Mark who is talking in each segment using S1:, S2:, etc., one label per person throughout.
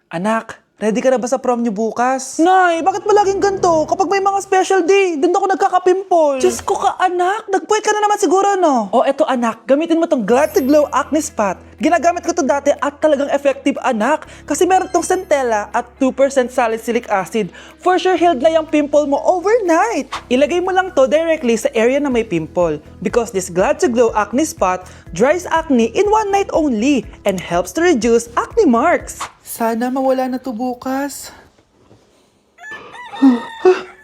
S1: Anak, ready ka na ba sa prom niyo bukas? Nay, bakit ba laging ganito? Kapag may mga special day, doon ako nagkaka-pimple. Diyos ko ka, anak. Nagpuwit ka na naman siguro, no? O, eto anak, gamitin mo tong Glad to Glow Acne Spot. Ginagamit ko to dati at talagang effective, anak. Kasi meron tong centella at 2% salicylic acid. For sure, healed na yung pimple mo overnight. Ilagay mo lang to directly sa area na may pimple. Because this Glad to Glow Acne Spot dries acne in one night only and helps to reduce acne marks. Sana mawala na to bukas.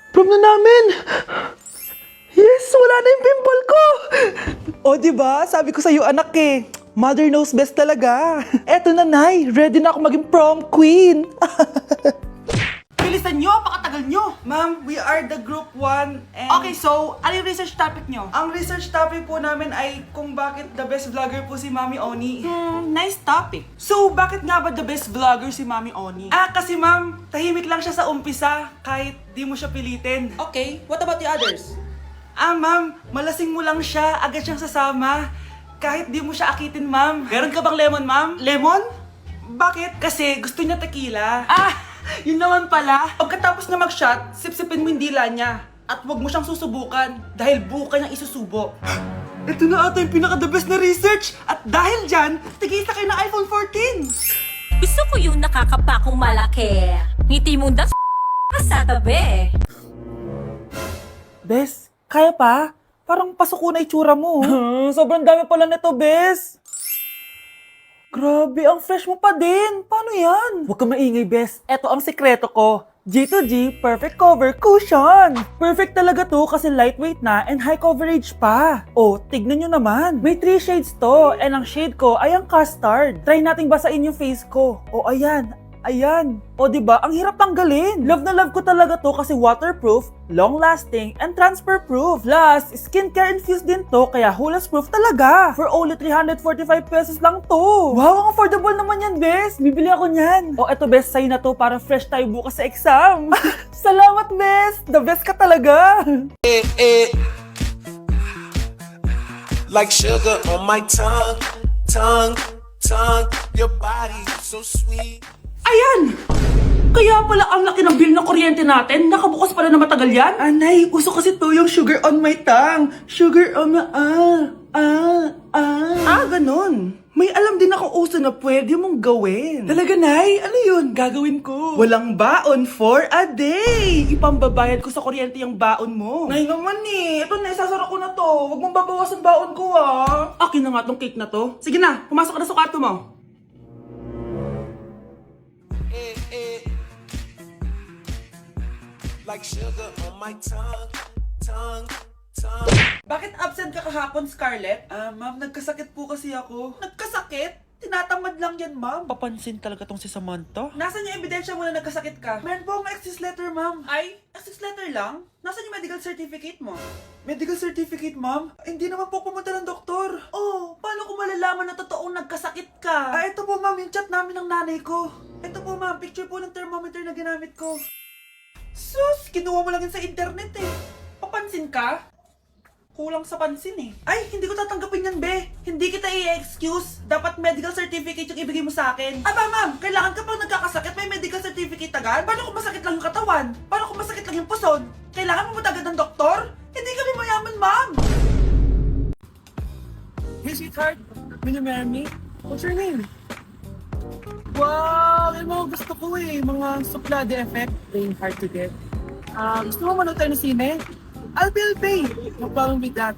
S1: Prom na namin! Yes! Wala na yung pimple ko! O, diba? Sabi ko sa'yo, anak eh. Mother knows best talaga. Eto na, Nay. Ready na ako maging prom queen.
S2: Bilisan nyo, pakatagal nyo.
S1: Ma'am, we are the group 1 and...
S2: Okay, so, ano yung research topic nyo?
S1: Ang research topic po namin ay kung bakit the best vlogger po si Mami Oni.
S2: Nice topic. So, bakit nga ba the best vlogger si Mami Oni?
S1: Kasi ma'am, tahimik lang siya sa umpisa kahit di mo siya pilitin.
S2: Okay, what about the others?
S1: Ma'am, malasing mo lang siya, agad siyang sasama. Kahit di mo siya akitin, ma'am. Meron ka bang lemon, ma'am?
S2: Lemon?
S1: Bakit? Kasi gusto niya tequila.
S2: Yun naman pala.
S1: Pagkatapos niya mag-shot, sipsipin mo yung dila niya. At huwag mo siyang susubukan dahil buka niyang isusubo. Ito na ata yung pinaka-the best na research. At dahil dyan, tigisa kayo ng iPhone 14.
S3: Gusto ko yung nakakapakong malaki. Ngiti mo das sa tabi.
S1: Bes, kaya pa? Parang pasuko na itsura mo. Sobrang dami pala nito, Bes. Grabe, ang fresh mo pa din. Paano yan? Huwag ka maingay, Bes. Eto ang sekreto ko. G2G Perfect Cover Cushion. Perfect talaga to kasi lightweight na and high coverage pa. Oh, tignan nyo naman. May 3 shades to and ang shade ko ay ang custard. Try nating basain yung face ko. Oh, ayan. Ayan. O, diba? Ang hirap tanggalin. Love na love ko talaga to kasi waterproof, long-lasting, and transfer-proof. Plus, skincare infused din to kaya hulas-proof talaga. For only 345 pesos lang to. Wow, ang affordable naman yan, Bes. Bibili ako niyan. O, eto, Bes, sa'yo na to para fresh tayo bukas sa exam. Salamat, Bes. The best ka talaga.
S4: Like sugar on my tongue, tongue, tongue. Your body so sweet.
S2: Ayan! Kaya pala ang laki ng bill ng kuryente natin. Nakabukas pala na matagal yan.
S1: Anay, uso kasi to yung sugar on my tongue. Sugar on my... ganun. May alam din ako uso na pwede mong gawin. Talaga, Nay? Ano yun? Gagawin ko. Walang baon for a day. Ipambabayad ko sa kuryente yung baon mo. Nay naman eh. Ito na, isasara ko na to. Huwag mong babawasan baon ko
S2: Akin na nga tong cake na to. Sige na, pumasok ka na sa kwarto mo.
S4: Like sugar on my tongue, tongue, tongue.
S2: Bakit absent ka kahapon, Scarlett?
S1: Ma'am, nagkasakit po kasi ako.
S2: Nagkasakit? Tinatamad lang yan, ma'am.
S1: Papansin talaga tong si Samantha.
S2: Nasaan yung ebidensya mo na nagkasakit ka?
S1: Meron po akong excess letter, ma'am.
S2: Ay, access letter lang? Nasaan yung medical certificate mo?
S1: Medical certificate, ma'am? Hindi naman po pumunta ng doktor.
S2: Oh, paano ko malalaman na totoong nagkasakit ka?
S1: Ito po, ma'am, yung chat namin ng nanay ko. Ito po, ma'am, picture po ng thermometer na ginamit ko.
S2: Sus, kinuha mo lang yun sa internet eh. Papansin ka? Kulang sa pansin eh.
S1: Ay, hindi ko tatanggapin yan, be.
S2: Hindi kita i-excuse. Dapat medical certificate yung ibigay mo sa akin.
S1: Aba, ma'am, kailangan kapag nagkakasakit, may medical certificate agad.
S2: Paano kung masakit lang yung katawan? Paano kung masakit lang yung puson? Kailangan mo agad ng doktor? Hindi kami mayaman, ma'am.
S1: Hey, sweetheart. Will you marry me? What's your name? Wow, yung mga gusto ko eh. Mga suplade effect. Playing hard to get. Gusto mo manood tayo ng sine? I'll pay. No problem with that.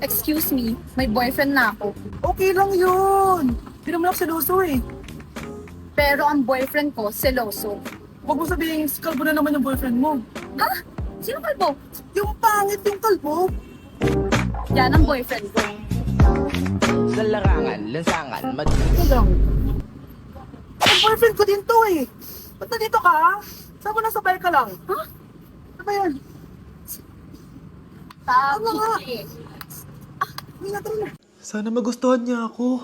S5: Excuse me, may boyfriend na ako.
S1: Okay lang yun. Hindi naman ako seloso eh.
S5: Pero ang boyfriend ko, seloso.
S1: Huwag mo sabihin, kalbo na naman yung boyfriend mo.
S5: Ha? Sino kalbo?
S1: Yung pangit yung kalbo.
S5: Yan ang boyfriend ko.
S6: Sa larangan, lansangan,
S1: Ito lang. Ang boyfriend ko din to eh. Ba't nandito ka? Saan mo nasabay ka lang?
S5: Ha?
S1: Ano ba yan?
S5: Tabi
S1: nga?
S5: eh.
S1: Hindi na na. Sana magustuhan niya ako.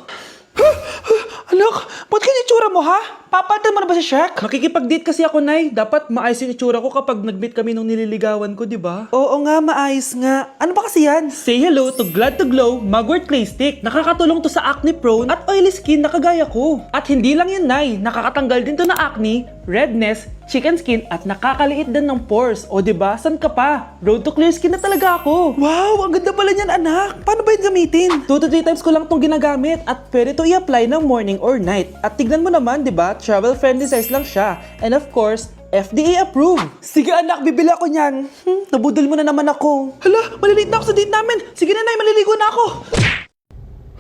S1: Anak, ba't ganyan itsura mo ha?
S2: Papalitan mo na ba si Shrek?
S1: Makikipag-date kasi ako, Nay. Dapat maayos yung itsura ko kapag nag-meet kami nung nililigawan ko, di ba?
S2: Oo nga, maayos nga. Ano ba kasi yan?
S1: Say hello to Glad to Glow Mugwort Clay Stick. Nakakatulong to sa acne prone at oily skin na kagaya ko. At hindi lang yun, Nay. Nakakatanggal din to ng acne, redness, chicken skin at nakakaliit din ng pores. O di ba? San ka pa? Road to clear skin na talaga ako.
S2: Wow, ang ganda pala niyan, anak. Paano ba yun gamitin?
S1: 2 to 3 times ko lang tong ginagamit at pwede to i-apply ng morning or night. At tignan mo naman, di ba? Travel friendly size lang siya. And of course, FDA approved.
S2: Sige anak, bibili ako niyan. Nabudol mo na naman ako. Hala, malilate na ako sa date namin. Sige na, Nay, maliligo na ako.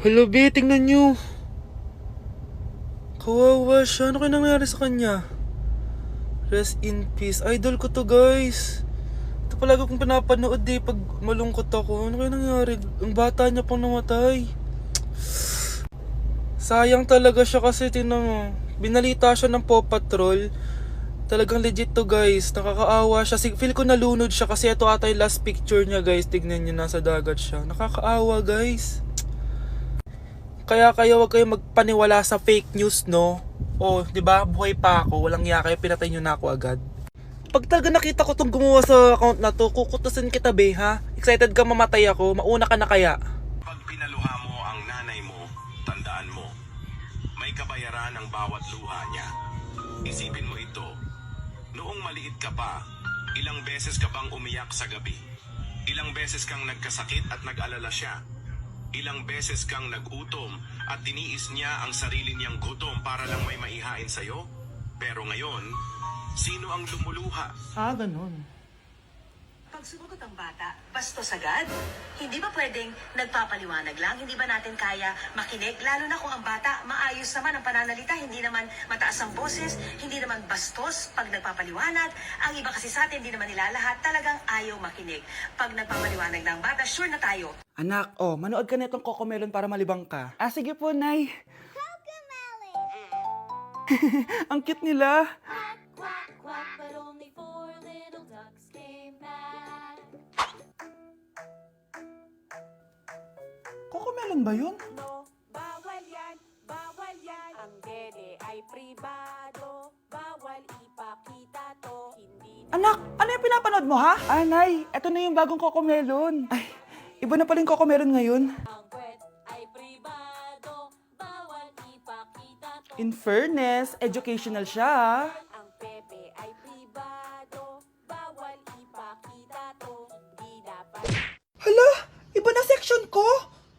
S1: Hello, B. Tingnan nyo. Kawawa siya. Ano kaya nangyari sa kanya? Rest in peace. Idol ko to, guys. Ito palagi kong pinapanood eh pag malungkot ako. Ano kaya nangyari? Ang bata niya pang namatay. Sayang talaga siya kasi tinan mo. Binalita siya ng Paw Patrol. Talagang legit to, guys. Nakakaawa siya. Feel ko nalunod siya kasi ito ata yung last picture niya, guys. Tignan niyo, nasa dagat siya. Nakakaawa, guys. Kaya kayo wag kayo magpaniwala sa fake news, no? O, di ba? Buhay pa ako. Walang iya kayo. Pinatay niyo na ako agad. Pag talaga nakita ko tong gumawa sa account na to, kukutusin kita, be, ha? Excited ka mamatay ako. Mauna ka na kaya.
S4: Pag pinaluha mo ang nanay mo, tandaan mo, may kabayaran ang bawat luha niya. Isipin mo ito, noong maliit ka pa, ilang beses ka bang umiyak sa gabi? Ilang beses kang nagkasakit at nag-alala siya? Ilang beses kang nagutom at tiniis niya ang sarili niyang gutom para lang may maihain sa'yo? Pero ngayon, sino ang lumuluha?
S1: Ah, ganun.
S7: Pag sumagot ang bata, bastos agad? Hindi ba pwedeng nagpapaliwanag lang? Hindi ba natin kaya makinig? Lalo na kung ang bata, maayos naman ang pananalita, hindi naman mataas ang boses, hindi naman bastos pag nagpapaliwanag. Ang iba kasi sa atin, hindi naman nila lahat talagang ayaw makinig. Pag nagpapaliwanag ng bata, sure na tayo.
S2: Anak, oh, manood ka nitong Cocomelon para malibang ka. Ah, sige po, Nay. Ang cute nila.
S3: Quack, quack, but only 4 little ducks came back.
S2: Cocomelon ba yun?
S8: No, bawal yan, bawal yan. Ang dede ay pribado, bawal ipakita to. Hindi
S2: Anak, ano yung pinapanood mo, ha? Ah, Nay, eto na yung bagong Cocomelon. Ay, iba na pala yung Cocomelon ngayon.
S8: ang kwet ay pribado, bawal ipakita to.
S2: In fairness, educational siya, ha?
S8: Ang pepe ay pribado, bawal ipakita to. Hindi dapat.
S2: Hala, iba na section ko.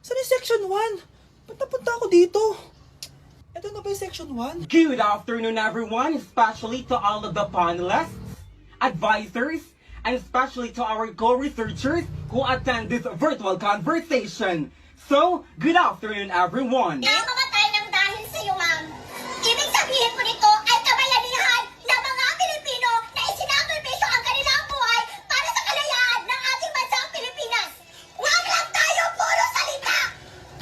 S2: Saan yung section 1? Ba't napunta ako dito? Ito na ba yung section 1?
S9: Good afternoon, everyone, especially to all of the panelists, advisors, and especially to our co-researchers who attend this virtual conversation. So, good afternoon, everyone.
S10: Namamatay ng dahil sa iyo, ma'am. Ibig sabihin po nito ay kabayanihan ng mga Pilipino na isinakripisyo ang kanilang buhay para sa kalayaan ng ating bansang Pilipinas. Huwag lang tayo puro salita!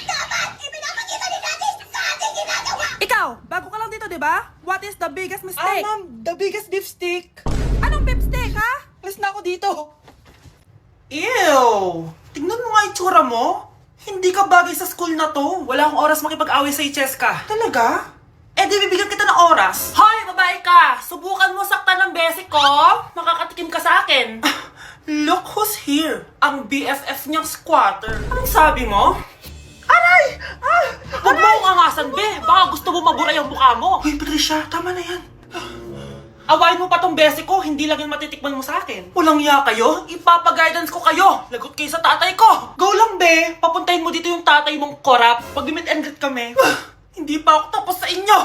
S10: Dapat ipinapakita din natin sa ating ginagawa!
S8: Ikaw, bago ka lang dito, di ba? What is the biggest
S2: Ah,
S8: mistake?
S2: ma'am, the biggest beef stick.
S8: Anong beef steak, ha?
S2: Alis na ako dito.
S1: Ew! Tignan mo nga yung tsura mo. Hindi ka bagay sa school na to. Wala akong oras makipag-away sa Cheska.
S2: Talaga?
S1: Eh di bibigyan kita ng oras. Hoy, babae ka! Subukan mo saktan ng basic ko. Makakatikim ka sa akin. Look who's here. Ang BFF niyang squatter. Anong sabi mo?
S2: Aray! Ah!
S1: Huwag mo akong angasan, be. Baka gusto mo mabura yung mukha mo.
S2: Hoy, Patricia, tama na yan.
S1: Awayin mo pa tong basic ko, hindi lang yung matitikman mo sa akin. Walang iya kayo, ipapa-guidance ko kayo. Lagot kayo sa tatay ko. Go lang, be. Papuntahin mo dito yung tatay mong korap. Pag meet and greet kami. Hindi pa ako tapos sa inyo.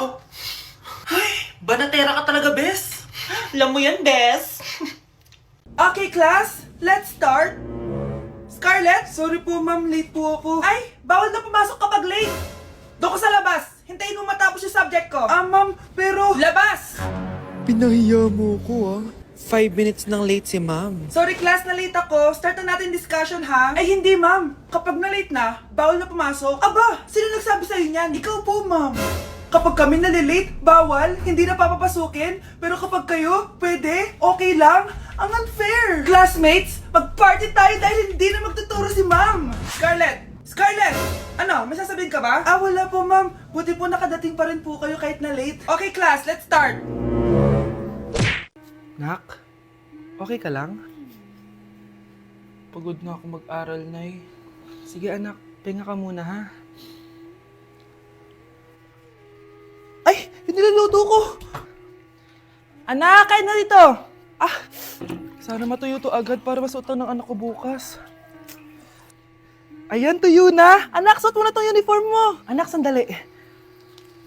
S1: Ay, banatera ka talaga, bes. Alam mo yan, bes.
S2: Okay, class, let's start. Scarlett, sorry po ma'am, late po ako. Ay, bawal na pumasok kapag late. Doon ko sa labas. Hintayin mo matapos yung subject ko. Ah, ma'am, pero... Labas!
S1: Pinahiya mo ko, 5 minutes nang late si ma'am.
S2: Sorry class, na late ako. Start na natin discussion, ha? Ay, hindi ma'am. Kapag na late na, bawal na pumasok. Aba, sino nagsabi sa'yo niyan? Ikaw po, ma'am. Kapag kami nalilate, bawal, hindi na papapasukin. Pero kapag kayo, pwede, okay lang. Ang unfair. Classmates, mag-party tayo dahil hindi na magtuturo si ma'am. Scarlett, Scarlett! Ano, may sasabihin ka ba? Ah, wala po, ma'am. Buti po nakadating pa rin po kayo kahit na late. Okay, class, let's start! Nak, okay ka lang? Pagod na ako mag-aral, Nay. Sige anak, pinga ka muna ha. Ay! Yung niluluto ko! Anak, kain na dito! Ah! Sana matuyo to agad para masuotan ng anak ko bukas. Ayan, tuyo na! Anak, suot mo na tong uniform mo! Anak, sandali.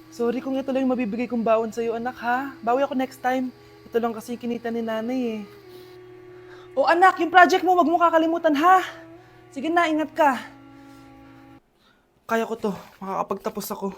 S2: Sorry kung ito lang yung mabibigay kong baon sa'yo, anak ha. Bawi ako next time. Ito lang kasi yung kinita ni nanay eh. O anak, yung project mo, wag mo kakalimutan ha. Sige na, ingat ka. Kaya ko to, makakapagtapos ako.